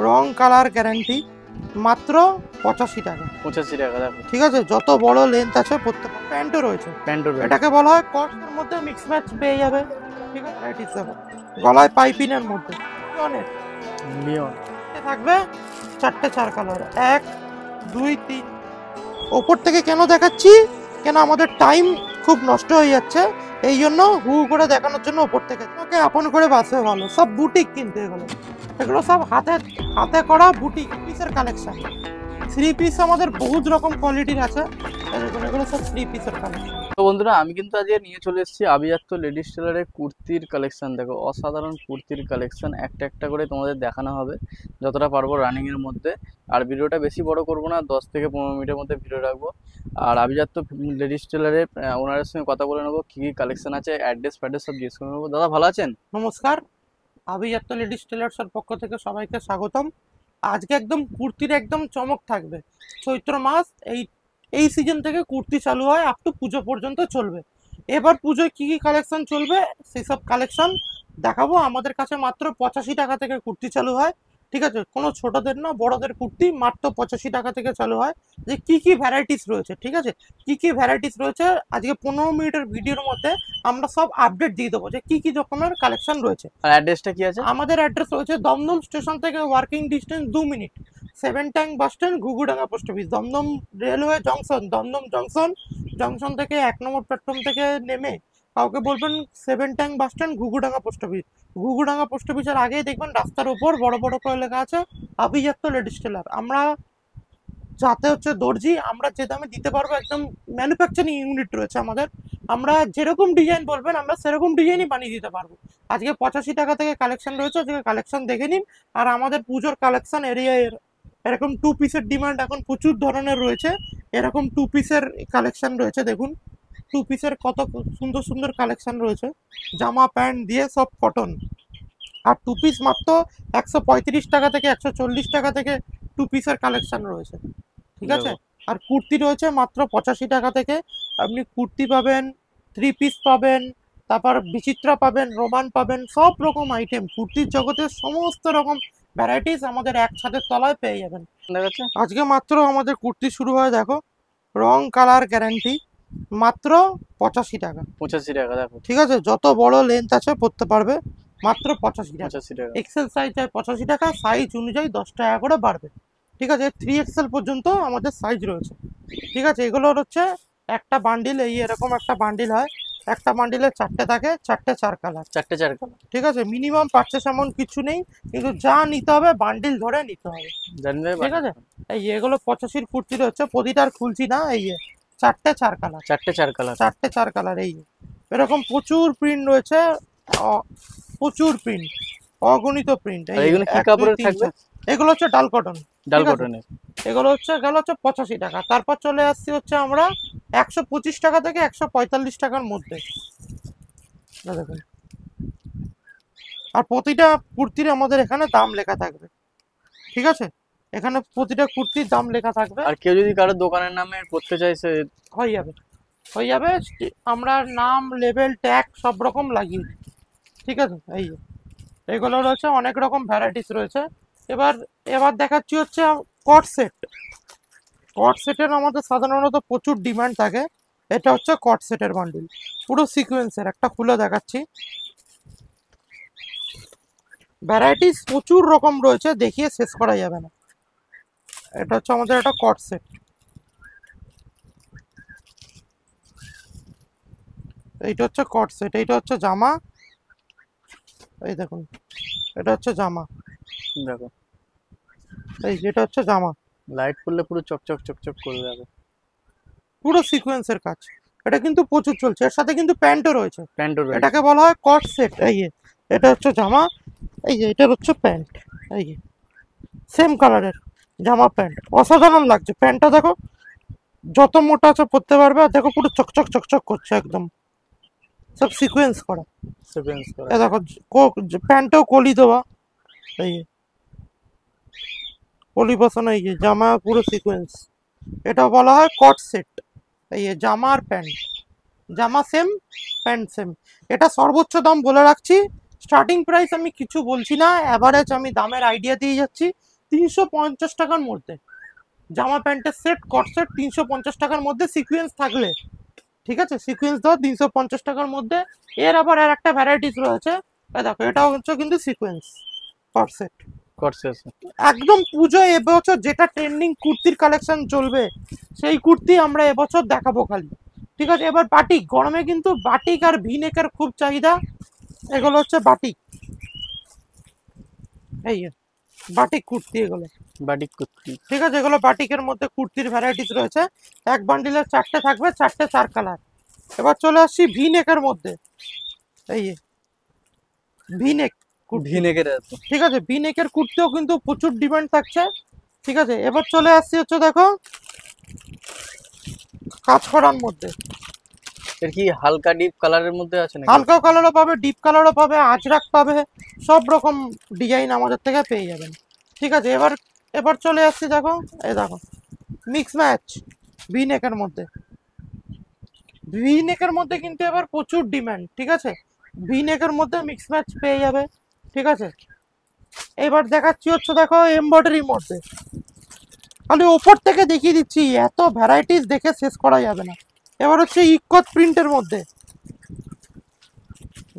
রং colour guarantee, মাত্র 85 টাকা। 85 টাকা দেখো, ঠিক আছে, যত বড় লেন্থ আছে পড়তে পারবে। প্যান্টও রয়েছে, এটাকে বলা হয় কটসের মধ্যে মিক্স ম্যাচ পেয়ে যাবে। ঠিক আছে, ভ্যারাইটিস দেখো, গলায় পাইপিনের মধ্যে অনেক লিওন থাকবে। 4টে 4 কালার, 1 2 3। ওপর থেকে কেন দেখাচ্ছি, কেন আমাদের টাইম খুব নষ্ট হয়ে যাচ্ছে, এই জন্য হু করে দেখানোর জন্য ওপর থেকে। তোমাকে আপন করে বাসবে ভালো। সব বুটিক কিন্তু এগুলো সব হাতে হাতে করা বুটিক পিসের কালেকশন। 3 পিস আমাদের বহুত রকম কোয়ালিটির আছে, এগুলো সব 3 পিসের কালেকশন। তো বন্ধুরা, আমি কিন্তু আজকে নিয়ে চলে এসেছি আভিজাত্য লেডিস টেলারের কুর্তির কালেকশন। দেখো, অসাধারণ কুর্তির কালেকশন একটা একটা করে তোমাদের দেখানো হবে যতটা পারবো রানিংয়ের মধ্যে। আর ভিডিওটা বেশি বড় করবো না, 10 থেকে 15 মিনিটের মধ্যে ভিডিও রাখবো। আর আভিজাত্য লেডিস টেলারের ওনারের সঙ্গে কথা বলে নেবো, কী কী কালেকশন আছে, অ্যাড্রেস ফ্যাড্রেস সব জিজ্ঞেস করে নেবো। দাদা ভালো আছেন? নমস্কার, আভিজাত্য লেডিস টেলার্সের পক্ষ থেকে সবাইকে স্বাগতম। আজকে একদম কুর্তির একদম চমক থাকবে। চৈত্র মাস, এই সিজন থেকে কুর্তি চালু হয়, আপ টু পুজো পর্যন্ত চলবে। এবার পুজোয় কি কি কালেকশন চলবে সেই সব কালেকশন দেখাবো। আমাদের কাছে মাত্র 85 টাকা থেকে কুর্তি চালু হয়। ঠিক আছে, কোনো ছোটদের না বড়দের কুর্তি মাত্র 85 টাকা থেকে চালু হয়। যে কি কি ভ্যারাইটিস রয়েছে, ঠিক আছে, কি কি ভ্যারাইটিস রয়েছে আজকে 15 মিনিটের ভিডিওর মধ্যে আমরা সব আপডেট দিয়ে দেবো যে কি কি রকমের কালেকশন রয়েছে। আর অ্যাড্রেসটা কি আছে? আমাদের অ্যাড্রেস রয়েছে দমদম স্টেশন থেকে working distance 2 minute, 7 tank bus stand, Ghughudanga post office, Dum Dum railway junction, Dum Dum junction থেকে 1 নম্বর প্ল্যাটফর্ম থেকে নেমে কাউকে বলবেন 7 tank bus stand, Ghughudanga post office. Ghughudanga post অফিসের আগেই দেখবেন রাস্তার উপর বড় বড় করে লেখা আছে আভিজাত্য লেডিস টেলার। আমরা যাতে হচ্ছে দর্জি, আমরা যে দামে দিতে পারবো, একদম ম্যানুফ্যাকচারিং ইউনিট রয়েছে আমাদের। আমরা যেরকম ডিজাইন বলবেন আমরা সেরকম ডিজাইনই বানিয়ে দিতে পারবো। আজকে 85 টাকা থেকে কালেকশন রয়েছে, আজকে কালেকশন দেখে নিন। আর আমাদের পুজোর কালেকশন এরিয়ায় এরকম 2 পিসের ডিমান্ড এখন প্রচুর ধরনের রয়েছে। এরকম 2 পিসের কালেকশন রয়েছে, দেখুন 2 পিসের কত সুন্দর সুন্দর কালেকশন রয়েছে। জামা প্যান্ট দিয়ে সব কটন। আর 2 পিস মাত্র 135 টাকা থেকে 140 টাকা থেকে 2 পিসের কালেকশন রয়েছে। ঠিক আছে, আর কুর্তি রয়েছে মাত্র 85 টাকা থেকে। আপনি কুর্তি পাবেন, 3 পিস পাবেন, তারপর বিচিত্রা পাবেন, রোমান পাবেন, সব রকম আইটেম কুর্তির জগতের সমস্ত রকম ভ্যারাইটিস আমাদের এক ছাদের তলায় পেয়ে যাবেন। আজকে মাত্র আমাদের কুর্তি শুরু হয়, দেখো রং কালার গ্যারান্টি, মাত্র 85 টাকা। 85 টাকা দেখো, ঠিক আছে, যত বড় লেন্থ আছে পড়তে পারবে, মাত্র 85 টাকা। 85 টাকা। এক্সেল সাইজ হয় 85 টাকা, সাইজ অনুযায়ী 10 টাকা করে বাড়বে। ঠিক আছে, 3XL পর্যন্ত আমাদের সাইজ রয়েছে। ঠিক আছে, এগুলোর হচ্ছে একটা বান্ডিল, এই এরকম একটা বান্ডিল হয়, একটা বান্ডিলে 4টে থাকে, 4টে 4 কালার। 4টে 4 কালার। ঠিক আছে, মিনিমাম পারচেস এমন কিছু নেই, কিন্তু যা নিতে হবে বান্ডিল ধরে নিতে হবে। ঠিক আছে, এই এগুলো 85 কুর্তি রয়েছে, প্রতিটার খুলছি না, এই 4টে 4 কালার, 4টে 4 কালার, 4টে 4 কালার। এই এরকম প্রচুর প্রিন্ট রয়েছে, প্রচুর প্রিন্ট, অগণিত প্রিন্ট। এগুলো কি কাপড়ের থাকবে? এগুলো হচ্ছে ডাল কটন। ডাল কটনের। এগুলো হচ্ছে 85 টাকা। তারপর চলে আসছি হচ্ছে আমরা 125 টাকা থেকে 145 টাকার মধ্যে, দেখুন। আর প্রতিটা কুর্তির আমাদের এখানে দাম লেখা থাকবে। ঠিক আছে, এখানে প্রতিটা কুর্তির দাম লেখা থাকবে। আর কেউ যদি কারো দোকানের নামে করতে চাইছে, হয়ে যাবে, হয়ে যাবে। আমরা নাম, লেবেল, ট্যাগ সব রকম লাগিয়ে দিই। ঠিক আছে, এই এগুলো রয়েছে, অনেক রকম ভ্যারাইটিস রয়েছে। এবার দেখাচ্ছি হচ্ছে কট সেট। কট সেটের আমাদের সাধারণত প্রচুর ডিমান্ড থাকে। এটা হচ্ছে কট সেটের বান্ডিল, পুরো সিকোয়েন্সের। একটা খুলে দেখাচ্ছি, ভ্যারাইটিস প্রচুর রকম রয়েছে, দেখিয়ে শেষ করা যাবে না। এটা হচ্ছে আমাদের একটা কট সেট। এইটা হচ্ছে কট সেট, এইটা হচ্ছে জামা, এই দেখুন এটা হচ্ছে জামা, দেখো এই যেটা হচ্ছে জামা, লাইট পড়লে পুরো চকচক চকচক করে যাবে, পুরো সিকোয়েন্সের কাজ। এটা কিন্তু প্রচুর চলছে, এর সাথে কিন্তু প্যান্টও রয়েছে। প্যান্টও রয়েছে। এটাকে বলা হয় কট সেট। এই এটা হচ্ছে জামা, এই যে এটা হচ্ছে প্যান্ট, এই সেম কালারের জামা প্যান্ট, অসাধারণ লাগছে। প্যান্টটা দেখো যত মোটা আছে পরতে পারবে। আর দেখো পুরো চকচক চকচক করছে, একদম সব সিকোয়েন্স করা। সিকোয়েন্স করা, এই দেখো প্যান্টও কলি দেওয়া, এই কলি বসানো, এই যে জামা পুরো সিকোয়েন্স। এটা বলা হয় কট সেট। এই জামা আর প্যান্ট, জামা সেম, প্যান্ট সেম। এটা সর্বোচ্চ দাম বলে রাখছি স্টার্টিং প্রাইস আমি কিছু বলছি না, অ্যাভারেজ আমি দামের আইডিয়া দিয়ে যাচ্ছি। 350 টাকার মধ্যে জামা প্যান্টের সেট, কট সেট 350 টাকার মধ্যে, সিকুয়েন্স থাকলে, ঠিক আছে, সিকুয়েন্স দাও 350 টাকার মধ্যে। এর আবার আর একটা ভ্যারাইটিস রয়েছে, দেখো এটা হচ্ছে কিন্তু সিকুয়েন্স কট সেট। কটসেস। একদম পুজোয় এবছর যেটা ট্রেন্ডিং কুর্তির কালেকশন চলবে সেই কুর্তি আমরা এবছর দেখাবো খালি, ঠিক আছে। এবার বাটিক, গরমে কিন্তু বাটিক আর ভিনেকের খুব চাহিদা। এগুলো হচ্ছে বাটিক, এই যে বাটিক কুর্তি এগুলো, বাটিক কুর্তি। ঠিক আছে। এগুলো বাটিকের মধ্যে কুর্তির ভ্যারাইটিস রয়েছে, এক বান্ডিলের 4টে থাকবে, 4টে 4 কালার। এবার চলে আসছি ভিনেকের মধ্যে, এই যে ভিনেক কুর্তি, ভিনেকের ঠিক আছে। ভিনেকের কুর্তিও কিন্তু প্রচুর ডিমান্ড থাকছে, ঠিক আছে। এবার চলে আসছি হচ্ছে দেখো কাজ করার মধ্যে, এর কি হালকা ডিপ কালারের মধ্যে আছে নাকি? হালকা কালারও পাবে, ডিপ কালারও পাবে, আজরাক পাবে, সব রকম ডিজাইন আমাদের থেকে পেয়ে যাবেন, ঠিক আছে। এবার এবার চলে আসছি দেখো, এই দেখো মিক্স ম্যাচ ভিনেকের মধ্যে। ভিনেকের মধ্যে কিন্তু এবার প্রচুর ডিমান্ড, ঠিক আছে। ভিনেকের মধ্যে মিক্স ম্যাচ পেয়ে যাবে, ঠিক আছে। এবার দেখাচ্ছি হচ্ছে দেখো এমব্রয়ডারির মধ্যে, খালি ওপর থেকে দেখিয়ে দিচ্ছি, এত ভ্যারাইটিস দেখে শেষ করা যাবে না। এবার হচ্ছে ইকত প্রিন্টের মধ্যে,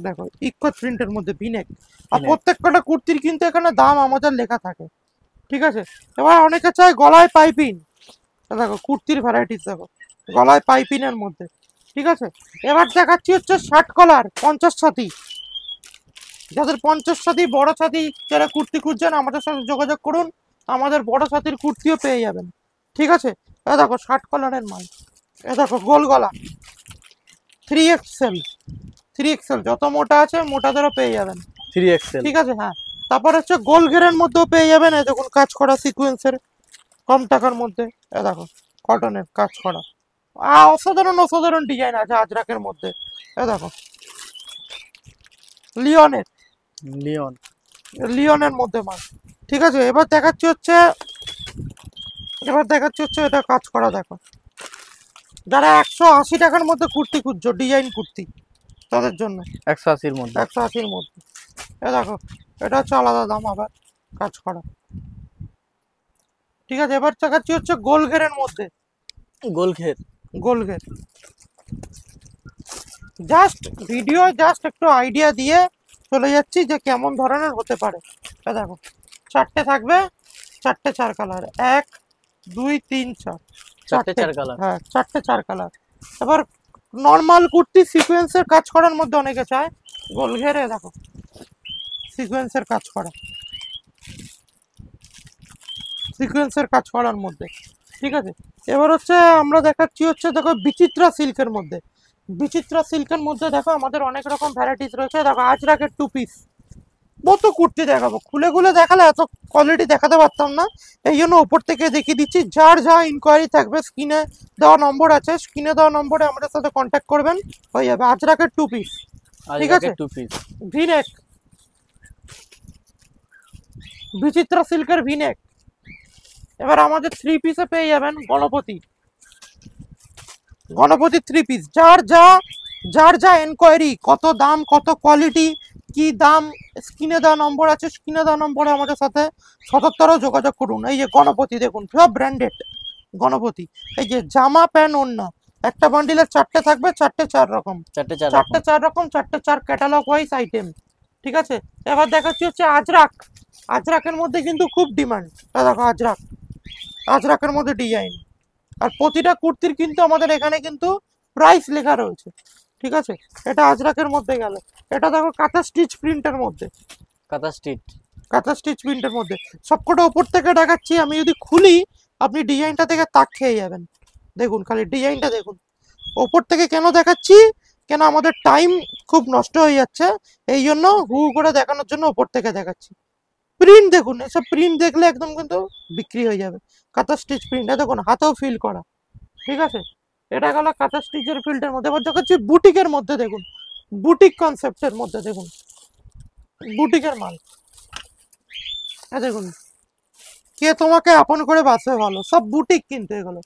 দেখো ইকত প্রিন্টের মধ্যে ভিনেক, আর প্রত্যেকটা কুর্তির কিন্তু এখানে দাম আমাদের লেখা থাকে, ঠিক আছে। এবার অনেকে চায় গলায় পাইপিং, দেখো কুর্তির ভ্যারাইটিস দেখো গলায় পাইপিনের মধ্যে, ঠিক আছে। এবার দেখাচ্ছি হচ্ছে শার্ট কলার 50 ছাতি, যাদের 50 ছাতি বড় ছাতি যারা কুর্তি খুঁজছেন আমাদের সাথে যোগাযোগ করুন, আমাদের বড় ছাতির কুর্তিও পেয়ে যাবেন, ঠিক আছে। এ দেখো শার্ট কলারের মাল, এ দেখো গোল গলা 3XL, 3XL যত মোটা আছে মোটাদেরও পেয়ে যাবেন, 3XL, ঠিক আছে। হ্যাঁ, তারপর হচ্ছে গোল ঘেরের মধ্যেও পেয়ে যাবেন, এই দেখুন কাজ করা সিকোয়েন্সের, কম টাকার মধ্যে, এ দেখো কটনের কাজ করা, অসাধারণ অসাধারণ ডিজাইন আছে আজরাকের মধ্যে, এ দেখো লিওনের, লিওন, লিওনের মধ্যে মাল, ঠিক আছে। এবার দেখাচ্ছি হচ্ছে এটা কাজ করা, দেখো যারা 180 টাকার মধ্যে কুর্তি খুঁজছো, ডিজাইন কুর্তি, তাদের জন্য 180-র মধ্যে, 180-র মধ্যে, এ দেখো এটা হচ্ছে আলাদা দাম আবার কাজ করা, ঠিক আছে। এবার দেখাচ্ছি হচ্ছে গোল ঘেরের মধ্যে, গোল ঘের, গোল ঘের জাস্ট ভিডিও জাস্ট একটু আইডিয়া দিয়ে চলে যাচ্ছি যে কেমন ধরনের হতে পারে। এ দেখো 4টে থাকবে, 4টে 4 কালার, 1 2 3 4, 4টে 4 কালার, হ্যাঁ 4টে 4 কালার। এবার নর্মাল কুর্তি সিকোয়েন্সের কাজ করার মধ্যে অনেকে চায় গোল ঘেরে, দেখো সিকোয়েন্সের কাজ করা, সিকোয়েন্সের কাজ করার মধ্যে, ঠিক আছে। এবার হচ্ছে আমরা দেখাচ্ছি হচ্ছে দেখো বিচিত্রা সিল্কের মধ্যে, বিচিত্রা সিল্কের মধ্যে দেখো আমাদের অনেক রকম ভ্যারাইটিস রয়েছে, দেখো আজরাকের 2 পিস, কত কুর্তি দেখাবো, খুলে খুলে দেখালে এত কোয়ালিটি দেখাতে পারতাম না, এই জন্য ওপর থেকে দেখিয়ে দিচ্ছি। যার যা ইনকোয়ারি থাকবে স্ক্রিনে দেওয়া নম্বর আছে, স্ক্রিনে দেওয়া নম্বরে আমাদের সাথে কন্ট্যাক্ট করবেন, হয়ে যাবে। আজরাকের 2 পিস, ঠিক আছে। 2 পিস ভিনেক, বিচিত্রা সিল্কের ভিনেক। এবার আমাদের 3 পিসে পেয়ে যাবেন গণপতি, গণপতি 3 পিস। যার যা এনকোয়ারি, কত দাম, কত কোয়ালিটি, কি দাম, স্ক্রিনে দেওয়া নম্বর আছে, স্ক্রিনে দেওয়া নম্বরে আমাদের সাথে 77 যোগাযোগ করুন। এই যে গণপতি দেখুন সব ব্র্যান্ডেড গণপতি, এই যে জামা প্যান্ট ওড়না, একটা বান্ডিলের 4টে থাকবে, 4টে 4 রকম, 4টে 4 রকম, 4টে 4 ক্যাটালগ ওয়াইজ আইটেম, ঠিক আছে। এবার দেখাচ্ছি হচ্ছে আজরাক, আজরাকের মধ্যে কিন্তু খুব ডিমান্ড, দেখো আজরাক, আজরাকের মধ্যে ডিজাইন, আর প্রতিটা কুর্তির কিন্তু আমাদের এখানে কিন্তু প্রাইস লেখা রয়েছে, ঠিক আছে। এটা আজরাকের মধ্যে গেল, এটা দেখো কাঁথা স্টিচ প্রিন্টের মধ্যে, কাঁথা স্টিচ, কাঁথা স্টিচ প্রিন্টের মধ্যে সবকটা ওপর থেকে দেখাচ্ছি, আমি যদি খুলি আপনি ডিজাইনটা থেকে তাক খেয়ে যাবেন, দেখুন খালি ডিজাইনটা দেখুন। ওপর থেকে কেন দেখাচ্ছি, কেন আমাদের টাইম খুব নষ্ট হয়ে যাচ্ছে, এই জন্য হু করে দেখানোর জন্য ওপর থেকে দেখাচ্ছি। প্রিন্ট দেখুন, এসব প্রিন্ট দেখলে একদম কিন্তু বিক্রি হয়ে যাবে। কাঁথা স্টিচ প্রিন্ট দেখুন, হাতেও ফিল করা, ঠিক আছে। এটা গেল কাঁথা স্টিচের ফিল্ডের মধ্যে। এবার দেখাচ্ছি বুটিকের মধ্যে, দেখুন বুটিক কনসেপ্টের মধ্যে, দেখুন বুটিকের মাল, দেখুন কে তোমাকে আপন করে বাঁচবে ভালো, সব বুটিক কিন্তু এগুলো,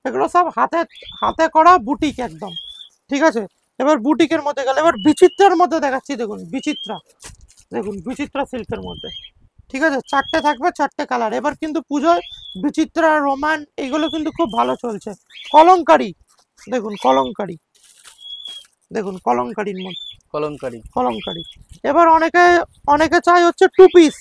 এগুলো সব হাতে হাতে করা বুটিক একদম, ঠিক আছে। এবার বুটিকের মধ্যে গেল, এবার বিচিত্রার মধ্যে দেখাচ্ছি, দেখুন বিচিত্রা, দেখুন বিচিত্রা সিল্কের মধ্যে, ঠিক আছে, চারটে থাকবে, চারটে কালার। এবার কিন্তু পুজোয় বিচিত্রা, রোমান এগুলো কিন্তু খুব ভালো চলছে। কলমকারি, দেখুন কলমকারি, দেখুন কলমকারির মধ্যে, কলমকারি। কলমকারি। এবার অনেকে অনেকে চাই হচ্ছে টু পিস।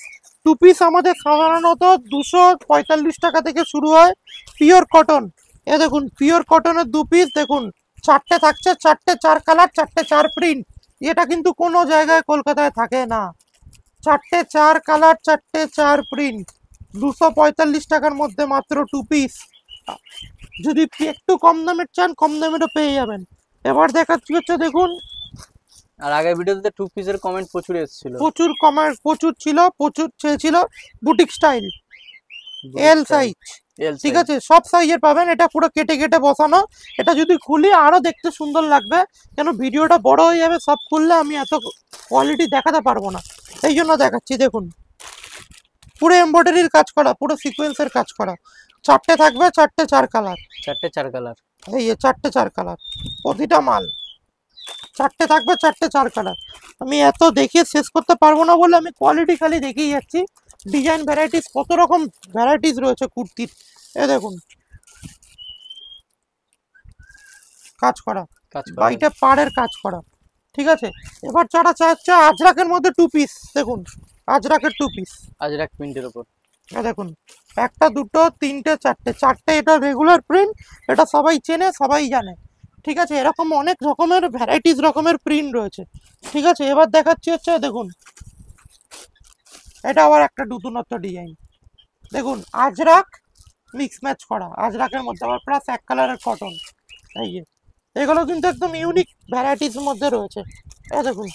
টু পিস আমাদের সাধারণত 245 টাকা থেকে শুরু হয়, পিওর কটন। এ দেখুন পিওর কটনের 2 পিস, দেখুন চারটে থাকছে, চারটে 4 কালার, চারটে 4 প্রিন্ট। এটা কিন্তু কোনো জায়গায় কলকাতায় থাকে না। চারটে 4 কালার, চারটে 4 প্রিন্ট, 245 টাকার মধ্যে মাত্র 2 পিস। যদি একটু কম দামের চান, কম দামেরও পেয়ে যাবেন। এবার দেখাচ্ছি হচ্ছে দেখুন, আর আগের ভিডিওতে 2 পিসের কমেন্ট প্রচুর এসেছিল। প্রচুর কমার, প্রচুর ছিল, প্রচুর চেয়েছিল। বুটিক স্টাইল, এল সাইজ, ঠিক আছে, সব সাইজের পাবেন। এটা পুরো কেটে কেটে বসানো। এটা যদি খুলি আরো দেখতে সুন্দর লাগবে, কেন ভিডিওটা বড় হয়ে যাবে, সব খুললে আমি এত কোয়ালিটি দেখাতে পারবো না, এই জন্য দেখাচ্ছি। দেখুন পুরো এমব্রয়ডারির কাজ করা, পুরো সিকোয়েন্সের কাজ করা। চারটে থাকবে, চারটে 4 কালার, চারটে 4 কালার। এই যে চারটে 4 কালার প্রতিটা মাল। চারটে থাকবে, চারটে 4 কালার। আমি এত দেখিয়ে শেষ করতে পারবো না বলে আমি কোয়ালিটি খালি দেখিয়ে যাচ্ছি। ডিজাইন ভ্যারাইটিস, কত রকম ভ্যারাইটিস রয়েছে কুর্তির। এ দেখুন কাজ করা, বাইটে পাড়ের কাজ করা, ঠিক আছে। এবার যারা চাচ্ছে আজরাকের মধ্যে 2 পিস, দেখুন আজরাকের 2 পিস, আজরাক প্রিন্টের উপর। দেখুন একটা, দুটো, তিনটে, চারটে, চারটে। এটা রেগুলার প্রিন্ট, এটা সবাই চেনে, সবাই জানে, ঠিক আছে। এরকম অনেক রকমের ভ্যারাইটিস রকমের প্রিন্ট রয়েছে, ঠিক আছে। এবার দেখাচ্ছি হচ্ছে দেখুন, এটা আবার একটা নতুনত্ব ডিজাইন। দেখুন আজরাক মিক্স ম্যাচ করা, আজরাকের মধ্যে আবার প্লাস 1 কালারের কটন। এই যে এগুলো কিন্তু একদম ইউনিক ভ্যারাইটিস মধ্যে রয়েছে। এ দেখুন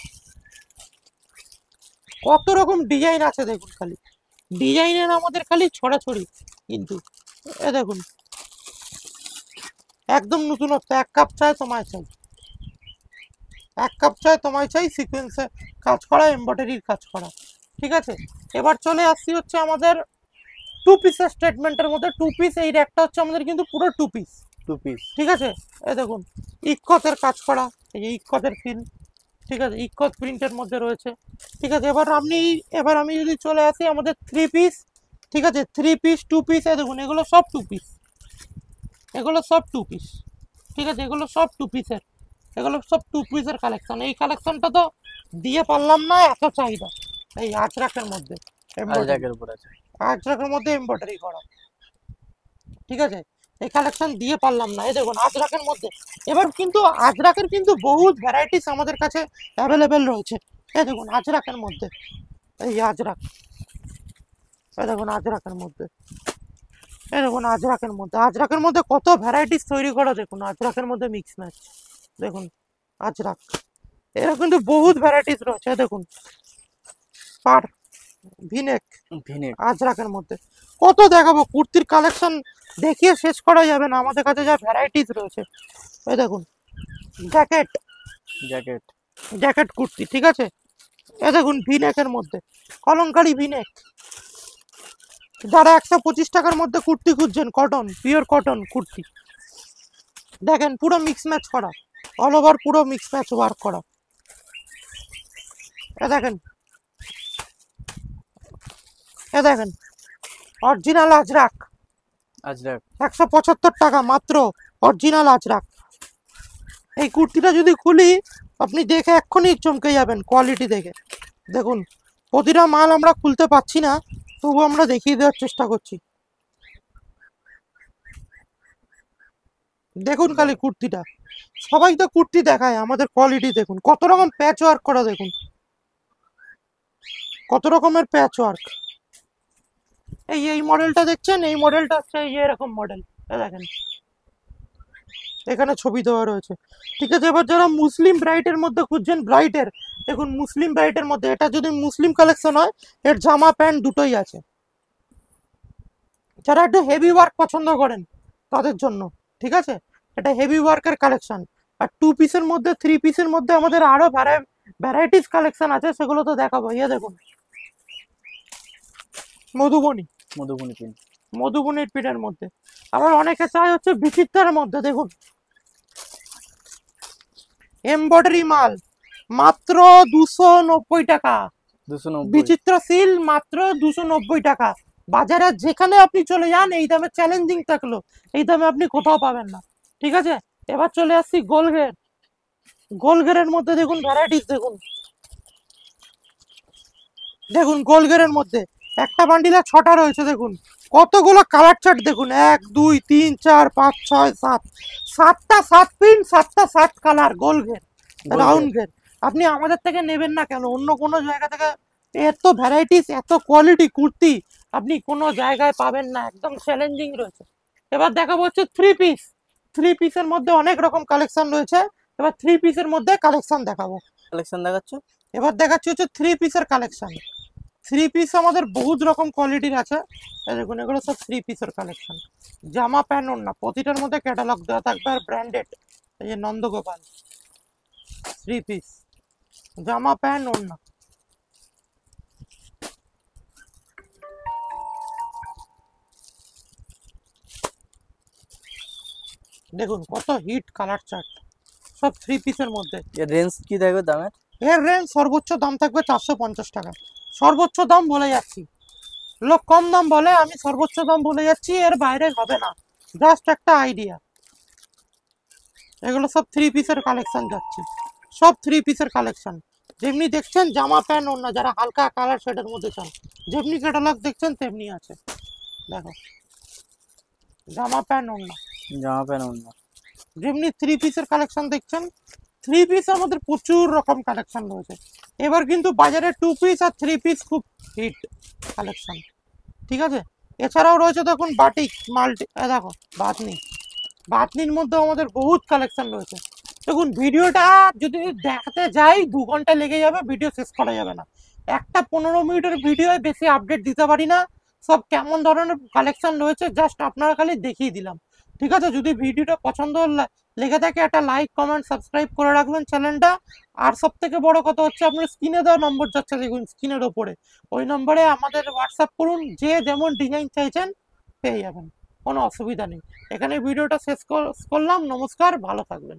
কত রকম ডিজাইন আছে, দেখুন খালি ডিজাইনের আমাদের খালি ছড়াছড়ি কিন্তু। এ দেখুন একদম নতুনত্ব, 1 কাপ চায় তোমায় চাই, 1 কাপ চায় তোমায় চাই, সিকোয়েন্সে কাজ করা, এমব্রয়ডারির কাজ করা, ঠিক আছে। এবার চলে আসছি হচ্ছে আমাদের 2 পিসের স্টেটমেন্টের মধ্যে। 2 পিস, এই র্যাকটা হচ্ছে আমাদের কিন্তু পুরো 2 পিস, 2 পিস। ঠিক আছে। এই দেখুন ইক্কতের কাজ করা, এই যে ইক্কতের ফিল, ঠিক আছে, ইক্কত প্রিন্টের মধ্যে রয়েছে, ঠিক আছে। এবার আমি যদি চলে আসি আমাদের 3 পিস, ঠিক আছে, 3 পিস 2 পিস। এই দেখুন এগুলো সব 2 পিস, এগুলো সব 2 পিস, ঠিক আছে, এগুলো সব 2 পিসের, এগুলো সব 2 পিসের কালেকশন। এই কালেকশনটা তো দিয়ে পারলাম না, এত চাহিদা। এই আজরাকের মধ্যে, আজরাকের উপর আছে। আজরাকের মধ্যে এমব্রয়ডারি করা, ঠিক আছে। এই কালেকশন দিয়ে পারলাম না। এই দেখুন আজরাকের মধ্যে, এবার কিন্তু আজরাকের কিন্তু বহুত ভ্যারাইটিস আমাদের কাছে অ্যাভেলেবেল রয়েছে। এই দেখুন আজরাকের মধ্যে, এই আজরাক, এই দেখুন আজরাকের মধ্যে, এই দেখুন আজরাকের মধ্যে, আজরাকের মধ্যে কত ভ্যারাইটিস তৈরি করা। দেখুন আজরাকের মধ্যে মিক্স ম্যাচ, দেখুন আজরাক, এরা কিন্তু বহুত ভ্যারাইটিস রয়েছে। দেখুন পার, ভিনেক, ভিনেক। আজরাকের মধ্যে কত দেখাবো, কুর্তির কালেকশন দেখিয়ে শেষ করা যাবে না, আমাদের কাছে যা ভ্যারাইটিস রয়েছে। এই দেখুন জ্যাকেট, জ্যাকেট, জ্যাকেট কুর্তি, ঠিক আছে। এ দেখুন ভিনেকের মধ্যে, কলমকারি ভিনেক। যারা 125 টাকার মধ্যে কুর্তি খুঁজছেন, কটন, পিওর কটন কুর্তি, দেখেন পুরো মিক্স ম্যাচ করা, অল ওভার পুরো মিক্স ম্যাচ ওয়ার্ক করা। এ দেখেন, এ দেখেন অরিজিনাল আজরাক, আজরাক 175 টাকা মাত্র, অরিজিনাল আজরাক। এই কুর্তিটা যদি খুলি আপনি দেখে এক্ষুনি চমকে যাবেন কোয়ালিটি দেখে। দেখুন প্রতিটা মাল আমরা খুলতে পারছি না, তবু আমরা দেখিয়ে দেওয়ার চেষ্টা করছি। দেখুন খালি কুর্তিটা, সবাই তো কুর্তি দেখায়, আমাদের কোয়ালিটি দেখুন, কত রকম প্যাচ ওয়ার্ক করা, দেখুন কত রকমের প্যাচ ওয়ার্ক। এই মডেলটা দেখছেন, এই মডেলটা হচ্ছে এই এরকম মডেল, দেখেন এখানে ছবি দেওয়া রয়েছে, ঠিক আছে। এবার যারা মুসলিম ব্রাইডের মধ্যে খুঁজছেন, ব্রাইডের, দেখুন মুসলিম ব্রাইডের মধ্যে, এটা যদি মুসলিম কালেকশন হয়, এর জামা প্যান্ট দুটোই আছে। যারা একটু হেভি ওয়ার্ক পছন্দ করেন তাদের জন্য, ঠিক আছে, এটা হেভি ওয়ার্কের কালেকশন। আর 2 পিসের মধ্যে, 3 পিসের মধ্যে আমাদের আরো ভ্যারাইটিস কালেকশন আছে, সেগুলো তো দেখাবো। ইয়ে দেখুন মধুবনী, মধুবনী প্রিন্ট, মধুবনীর পিঠের মধ্যে। আবার অনেকে চায় হচ্ছে বিচিত্রার মধ্যে, দেখুন এমব্রয়ডারি মাল মাত্র 290 টাকা, 290। বিচিত্র সিল মাত্র 290 টাকা। বাজারে যেখানে আপনি চলে যান এই দামে চ্যালেঞ্জিং থাকলো, এই দামে আপনি কোথাও পাবেন না। ঠিক আছে, এবার চলে আসছি গোলগের। গোলগেরের মধ্যে দেখুন ভ্যারাইটিস, দেখুন দেখুন গোলগেরের মধ্যে একটা বান্ডিলে 6টা রয়েছে। দেখুন কতগুলো কালার চার্ট, দেখুন 1 2 3 4 5 6 7, 7টা 7 প্রিন্ট, 7টা 7 কালার গোলগের রাউন্ড গের। আপনি আমাদের থেকে নেবেন না কেন, অন্য কোনো জায়গা থেকে এত ভ্যারাইটিস এত কোয়ালিটি কুর্তি আপনি কোনো জায়গায় পাবেন না, একদম চ্যালেঞ্জিং রয়েছে। এবার দেখাবো হচ্ছে থ্রি পিসের মধ্যে অনেক রকম কালেকশন রয়েছে। এবার থ্রি পিসের মধ্যে কালেকশন দেখাবো। কালেকশন দেখাচ্ছ? এবার দেখাচ্ছি হচ্ছে থ্রি পিসের কালেকশন। থ্রি পিস আমাদের বহুত রকম কোয়ালিটির আছে। এই দেখুন এগুলো সব থ্রি পিসের কালেকশন। জামা প্যান্ট ওড়না প্রতিটার মধ্যে ক্যাটালগ দেওয়া থাকবে আর ব্র্যান্ডেড। এই যে নন্দগোপাল থ্রি পিস, জামা প্যান্ট ওড়না। দেখুন কত হিট কালার চার্ট, সব থ্রি পিসের মধ্যে। এর রেঞ্জ কি থাকবে দামের? এর রেঞ্জ সর্বোচ্চ দাম থাকবে 450 টাকা, সর্বোচ্চ দাম বলে যাচ্ছি। লোক কম দাম বলে, আমি সর্বোচ্চ দাম বলে যাচ্ছি, এর বাইরে হবে না, জাস্ট একটা আইডিয়া। এগুলো সব থ্রি পিসের কালেকশন যাচ্ছে, সব থ্রি পিসের কালেকশন। যেমনি দেখছেন জামা প্যান্ট ওড়না, যারা হালকা কালার শেডের মধ্যে চান যেমনি ক্যাটালগ দেখছেন তেমনি আছে। দেখো জামা প্যান্ট ওড়না, জামা প্যান্ট ওড়না। যেমনি থ্রি পিসের কালেকশন দেখছেন, থ্রি পিস আমাদের প্রচুর রকম কালেকশন রয়েছে। এবার কিন্তু বাজারে টু পিস আর থ্রি পিস খুব হিট কালেকশন। ঠিক আছে, এছাড়াও রয়েছে দেখুন বাটিক মাল্টি, দেখো বাতনি, বাতনির মধ্যে আমাদের বহুত কালেকশন রয়েছে। দেখুন ভিডিওটা যদি দেখাতে যাই 2 ঘন্টা লেগে যাবে, ভিডিও শেষ করা যাবে না। একটা 15 মিনিটের ভিডিও বেশি আপডেট দিতে পারি না, সব কেমন ধরনের কালেকশন রয়েছে জাস্ট আপনারা খালি দেখিয়ে দিলাম। ঠিক আছে, যদি ভিডিওটা পছন্দ লেগে থাকে একটা লাইক কমেন্ট সাবস্ক্রাইব করে রাখবেন চ্যানেলটা। আর সব থেকে বড় কথা হচ্ছে আপনার স্ক্রিনে দেওয়া নম্বর যাচ্ছে দেখুন স্ক্রিনের ওপরে, ওই নম্বরে আমাদের হোয়াটসঅ্যাপ করুন, যে যেমন ডিজাইন চাইছেন পেয়ে যাবেন, কোনো অসুবিধা নেই। এখানে ভিডিওটা শেষ করলাম, নমস্কার, ভালো থাকবেন।